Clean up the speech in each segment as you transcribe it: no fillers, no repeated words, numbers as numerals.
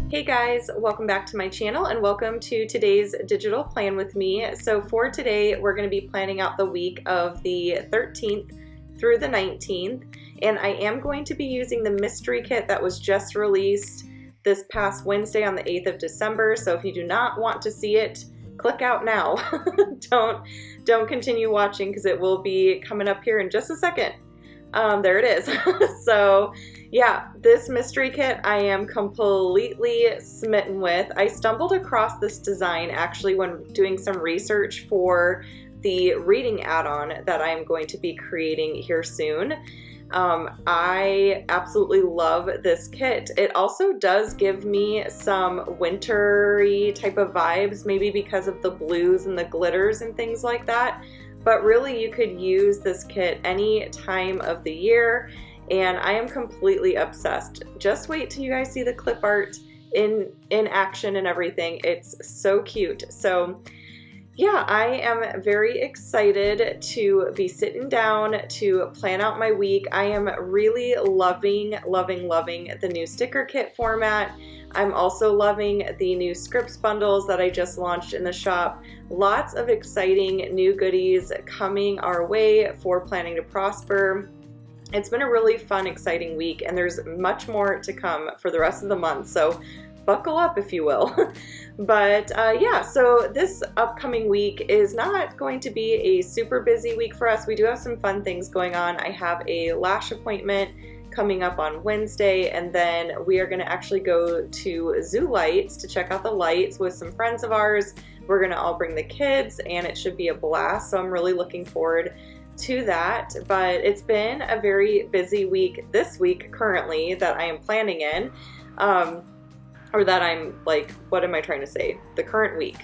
Hey guys, welcome back to my channel and welcome to today's digital plan with me. So for today, we're going to be planning out the week of the 13th through the 19th, and I am going to be using the mystery kit that was just released this past Wednesday on the 8th of December. So if you do not want to see it, click out now. Don't continue watching because it will be coming up here in just a second. There it is. So yeah, this mystery kit I am completely smitten with. I stumbled across this design actually when doing some research for the reading add-on that I am going to be creating here soon. I absolutely love this kit. It also does give me some wintry type of vibes, maybe because of the blues and the glitters and things like that. But really you could use this kit any time of the year, and I am completely obsessed. Just wait till you guys see the clip art in action and everything. It's so cute. So yeah, I am very excited to be sitting down to plan out my week. I am really loving the new sticker kit format. I'm also loving the new scripts bundles that I just launched in the shop. Lots of exciting new goodies coming our way for Planning to Prosper. It's been a really fun, exciting week, and there's much more to come for the rest of the month, so buckle up if you will. But yeah, so this upcoming week is not going to be a super busy week for us. We do have some fun things going on. I have a lash appointment coming up on Wednesday, and then we are going to actually go to Zoo Lights to check out the lights with some friends of ours. We're going to all bring the kids, and it should be a blast, so I'm really looking forward to that. But it's been a very busy week this week currently that I am planning in. Or that I'm like, what am I trying to say? The current week.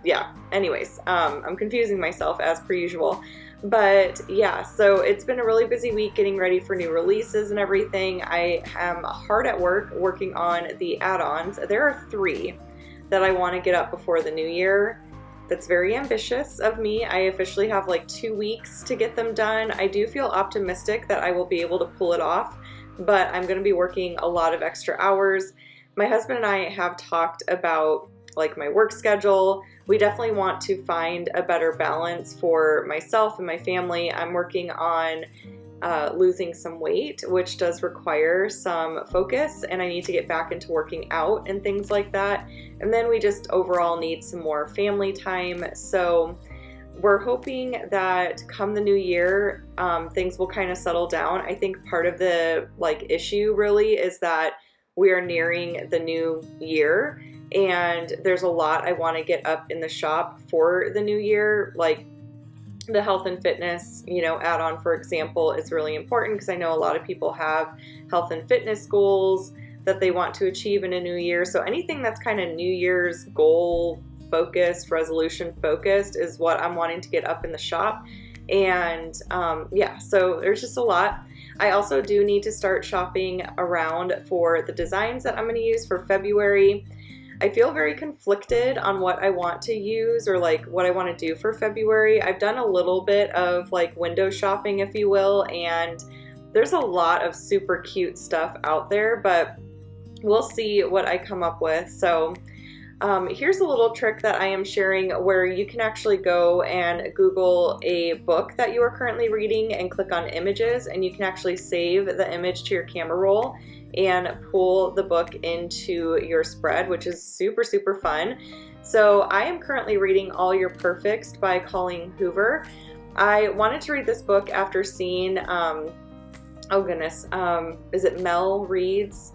Yeah, anyways, I'm confusing myself as per usual. But yeah, so it's been a really busy week getting ready for new releases and everything. I am hard at work working on the add-ons. There are 3 that I want to get up before the new year. That's very ambitious of me. I officially have like 2 weeks to get them done. I do feel optimistic that I will be able to pull it off, but I'm going to be working a lot of extra hours. My husband and I have talked about like my work schedule. We definitely want to find a better balance for myself and my family. I'm working on losing some weight, which does require some focus, and I need to get back into working out and things like that. And then we just overall need some more family time. So we're hoping that come the new year, things will kind of settle down. I think part of the like issue really is that we are nearing the new year, and there's a lot I want to get up in the shop for the new year. Like the health and fitness, add-on, for example, is really important because I know a lot of people have health and fitness goals that they want to achieve in a new year. So anything that's kind of New Year's goal focused, resolution focused is what I'm wanting to get up in the shop. And yeah, so there's just a lot. I also do need to start shopping around for the designs that I'm going to use for February. I feel very conflicted on what I want to use or like what I want to do for February. I've done a little bit of like window shopping, if you will, and there's a lot of super cute stuff out there, but we'll see what I come up with. So here's a little trick that I am sharing where you can actually go and Google a book that you are currently reading and click on images, and you can actually save the image to your camera roll and pull the book into your spread, which is super, super fun. So I am currently reading All Your Perfects by Colleen Hoover. I wanted to read this book after seeing, oh goodness, is it Mel Reed's?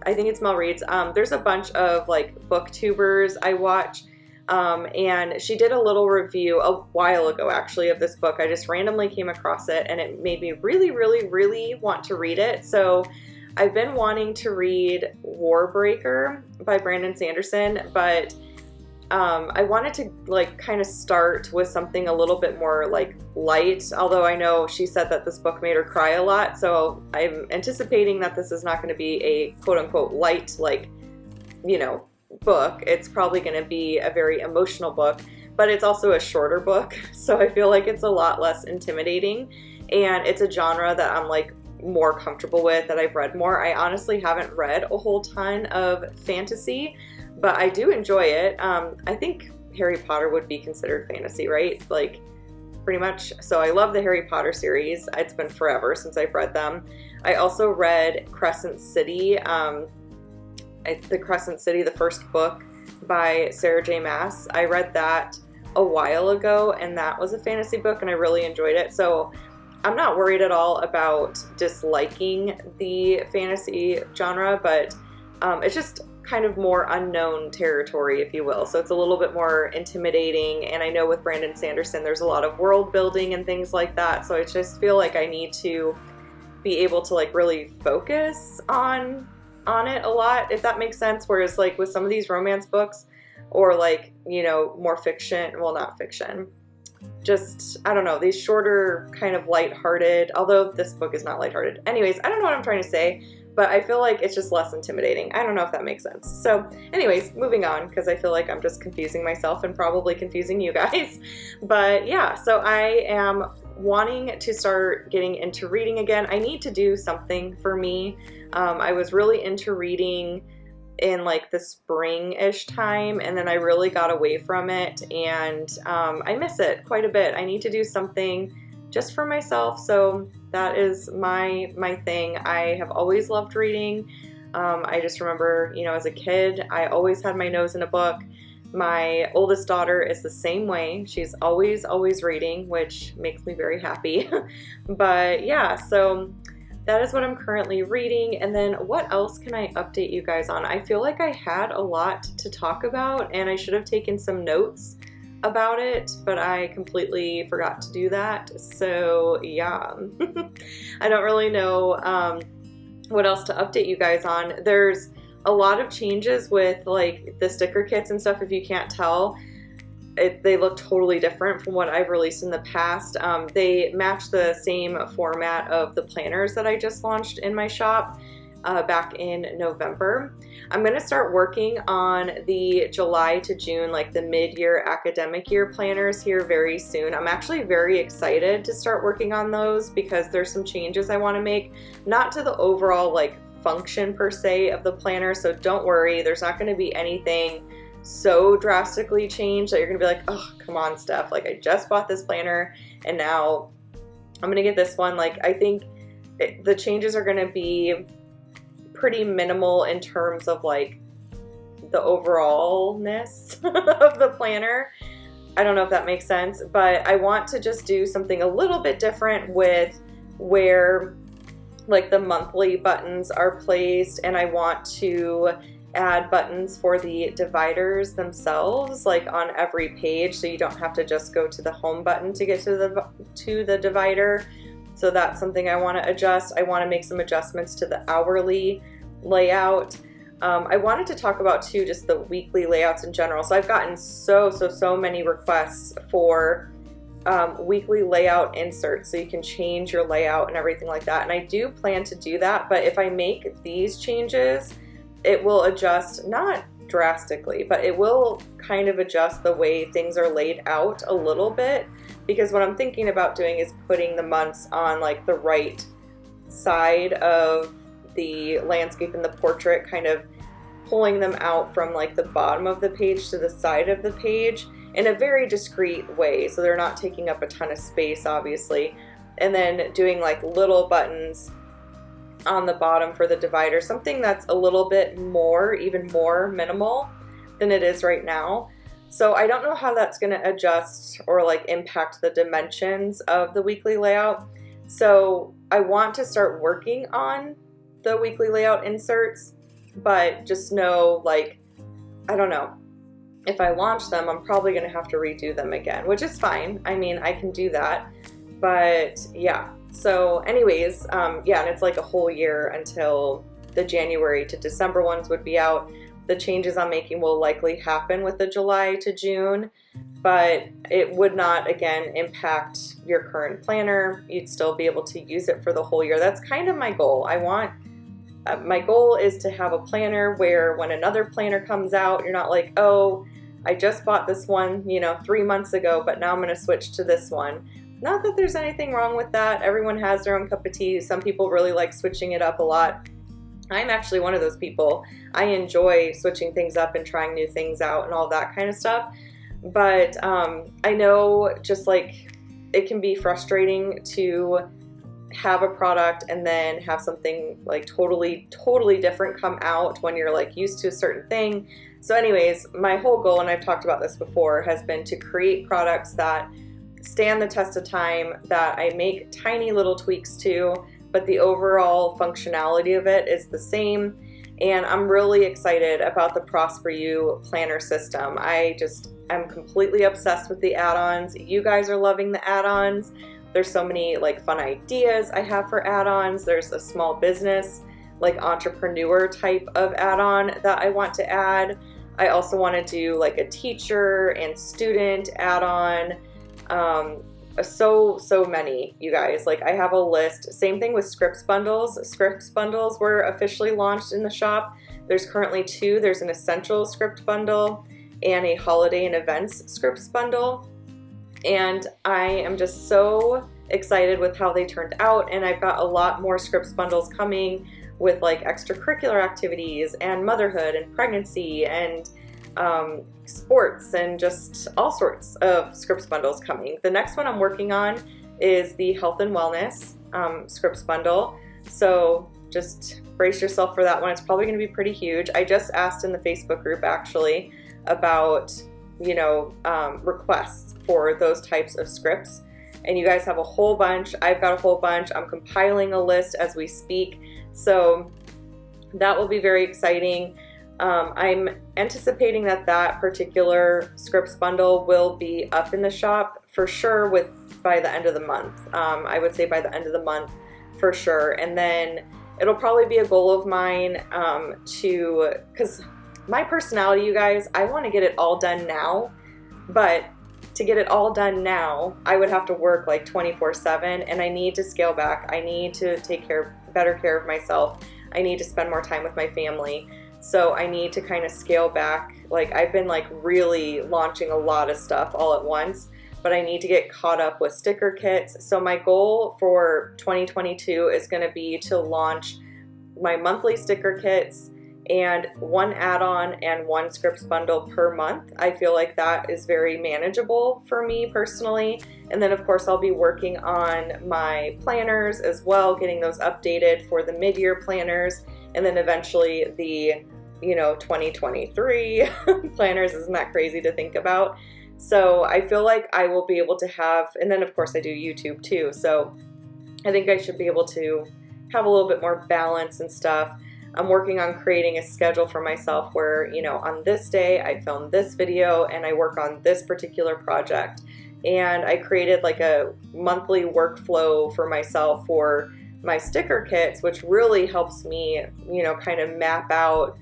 I think it's Mel Reed's. There's a bunch of like booktubers I watch, and she did a little review a while ago actually of this book. I just randomly came across it, and it made me really want to read it. So I've been wanting to read Warbreaker by Brandon Sanderson, but I wanted to like kind of start with something a little bit more like light, although I know she said that this book made her cry a lot, so I'm anticipating that this is not going to be a quote-unquote light, like, book. It's probably going to be a very emotional book, but it's also a shorter book, so I feel like it's a lot less intimidating, and it's a genre that I'm like more comfortable with, that I've read more. I honestly haven't read a whole ton of fantasy, but I do enjoy it. I think Harry Potter would be considered fantasy, right? Like, pretty much. So I love the Harry Potter series. It's been forever since I've read them. I also read Crescent City, the Crescent City, the first book by Sarah J. Maas. I read that a while ago, and that was a fantasy book, and I really enjoyed it. So I'm not worried at all about disliking the fantasy genre, but it's just kind of more unknown territory, if you will. So it's a little bit more intimidating, and I know with Brandon Sanderson there's a lot of world building and things like that, so I just feel like I need to be able to like really focus on it a lot, if that makes sense. Whereas like with some of these romance books, or like, you know, more fiction, well, not fiction, just, I don't know, these shorter kind of lighthearted, although this book is not lighthearted. Anyways, I don't know what I'm trying to say, but I feel like it's just less intimidating. I don't know if that makes sense. So anyways, moving on, because I feel like I'm just confusing myself and probably confusing you guys. But yeah, so I am wanting to start getting into reading again. I need to do something for me. I was really into reading in like the spring-ish time, and then I really got away from it, and I miss it quite a bit. I need to do something just for myself, so that is my thing. I have always loved reading. I just remember, you know, as a kid, I always had my nose in a book. My oldest daughter is the same way. She's always reading, which makes me very happy. But yeah, so that is what I'm currently reading. And then what else can I update you guys on? I feel like I had a lot to talk about, and I should have taken some notes about it, but I completely forgot to do that. So yeah, I don't really know what else to update you guys on. There's a lot of changes with like the sticker kits and stuff. If you can't tell, they look totally different from what I've released in the past. They match the same format of the planners that I just launched in my shop back in November. I'm going to start working on the July to June, like the mid-year academic year planners here very soon. I'm actually very excited to start working on those because there's some changes I want to make, not to the overall like function per se of the planner. So don't worry, there's not going to be anything so drastically changed that you're going to be like, oh, come on, Steph, like I just bought this planner and now I'm going to get this one. Like I think the changes are going to be pretty minimal in terms of like the overallness of the planner. I don't know if that makes sense, but I want to just do something a little bit different with where like the monthly buttons are placed, and I want to add buttons for the dividers themselves, like on every page, so you don't have to just go to the home button to get to the divider. So that's something I want to adjust. I want to make some adjustments to the hourly layout. I wanted to talk about too just the weekly layouts in general. So I've gotten so many requests for weekly layout inserts, so you can change your layout and everything like that. And I do plan to do that, but if I make these changes, it will adjust, not drastically, but it will kind of adjust the way things are laid out a little bit, because what I'm thinking about doing is putting the months on like the right side of the landscape and the portrait, kind of pulling them out from like the bottom of the page to the side of the page in a very discreet way, so they're not taking up a ton of space, obviously. And then doing like little buttons on the bottom for the divider, something that's a little bit more, even more minimal than it is right now. So I don't know how that's going to adjust or like impact the dimensions of the weekly layout. So I want to start working on the weekly layout inserts, but just know, like, I don't know, if I launch them, I'm probably going to have to redo them again, which is fine. I mean, I can do that, but yeah. So anyways, yeah, and it's like a whole year until the January to December ones would be out. The changes I'm making will likely happen with the July to June, but it would not, again, impact your current planner. You'd still be able to use it for the whole year. That's kind of my goal. My goal is to have a planner where when another planner comes out, you're not like, oh, I just bought this one, 3 months ago, but now I'm going to switch to this one. not that there's anything wrong with that. Everyone has their own cup of tea. Some people really like switching it up a lot. I'm actually one of those people. I enjoy switching things up and trying new things out and all that kind of stuff. But I know just like it can be frustrating to have a product and then have something like totally different come out when you're like used to a certain thing. So anyways, my whole goal, and I've talked about this before, has been to create products that stand the test of time, that I make tiny little tweaks to, but the overall functionality of it is the same. And I'm really excited about the Prosper You planner system. I'm completely obsessed with the add-ons. You guys are loving the add-ons. There's so many like fun ideas I have for add-ons. There's a small business, like entrepreneur type of add-on that I want to add. I also want to do like a teacher and student add-on. So many, you guys. Like I have a list. Same thing with scripts bundles. Scripts bundles were officially launched in the shop. There's currently 2. There's an essential script bundle and a holiday and events scripts bundle. And I am just so excited with how they turned out. And I've got a lot more scripts bundles coming with like extracurricular activities and motherhood and pregnancy and sports and just all sorts of scripts bundles coming. The next one I'm working on is the health and wellness scripts bundle. So just brace yourself for that one. It's probably going to be pretty huge. I just asked in the Facebook group actually about, you know, requests for those types of scripts. And you guys have a whole bunch. I've got a whole bunch. I'm compiling a list as we speak. So that will be very exciting. I'm anticipating that particular scripts bundle will be up in the shop for sure by the end of the month. I would say by the end of the month for sure. And then it'll probably be a goal of mine because my personality, you guys, I want to get it all done now, but to get it all done now, I would have to work like 24/7, and I need to scale back. I need to take better care of myself. I need to spend more time with my family. So I need to kind of scale back. Like I've been like really launching a lot of stuff all at once, but I need to get caught up with sticker kits. So my goal for 2022 is going to be to launch my monthly sticker kits and 1 add-on and 1 scripts bundle per month. I feel like that is very manageable for me personally. And then of course I'll be working on my planners as well, getting those updated for the mid-year planners, and then eventually the 2023 planners. Isn't that crazy to think about? So I feel like I will be able to have, and then of course I do YouTube too, so I think I should be able to have a little bit more balance and stuff. I'm working on creating a schedule for myself where, on this day I film this video and I work on this particular project. And I created like a monthly workflow for myself for my sticker kits, which really helps me, kind of map out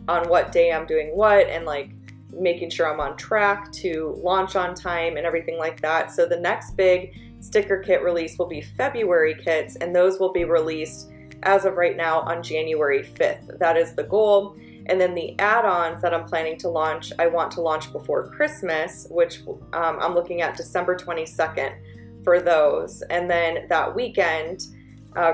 on what day I'm doing what and like making sure I'm on track to launch on time and everything like that. So the next big sticker kit release will be February kits, and those will be released as of right now on January 5th. That is the goal. And then the add-ons that I'm planning to launch, I want to launch before Christmas, which I'm looking at December 22nd for those. And then that weekend,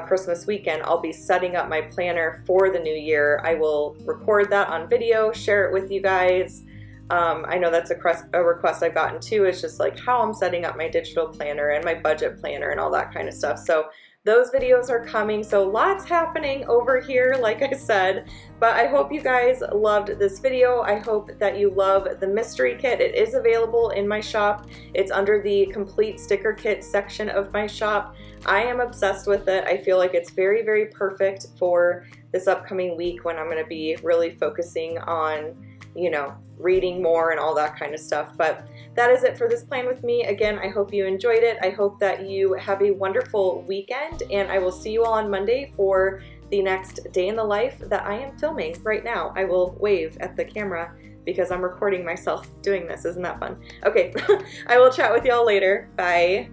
Christmas weekend, I'll be setting up my planner for the new year. I will record that on video, share it with you guys. I know that's a request I've gotten too. It's just like how I'm setting up my digital planner and my budget planner and all that kind of stuff. So those videos are coming, so lots happening over here, like I said. But I hope you guys loved this video. I hope that you love the mystery kit. It is available in my shop. It's under the complete sticker kit section of my shop. I am obsessed with it. I feel like it's very, very perfect for this upcoming week when I'm going to be really focusing on, reading more and all that kind of stuff. But that is it for this plan with me. Again, I hope you enjoyed it. I hope that you have a wonderful weekend, and I will see you all on Monday for the next day in the life that I am filming right now. I will wave at the camera because I'm recording myself doing this. Isn't that fun? Okay, I will chat with y'all later. Bye.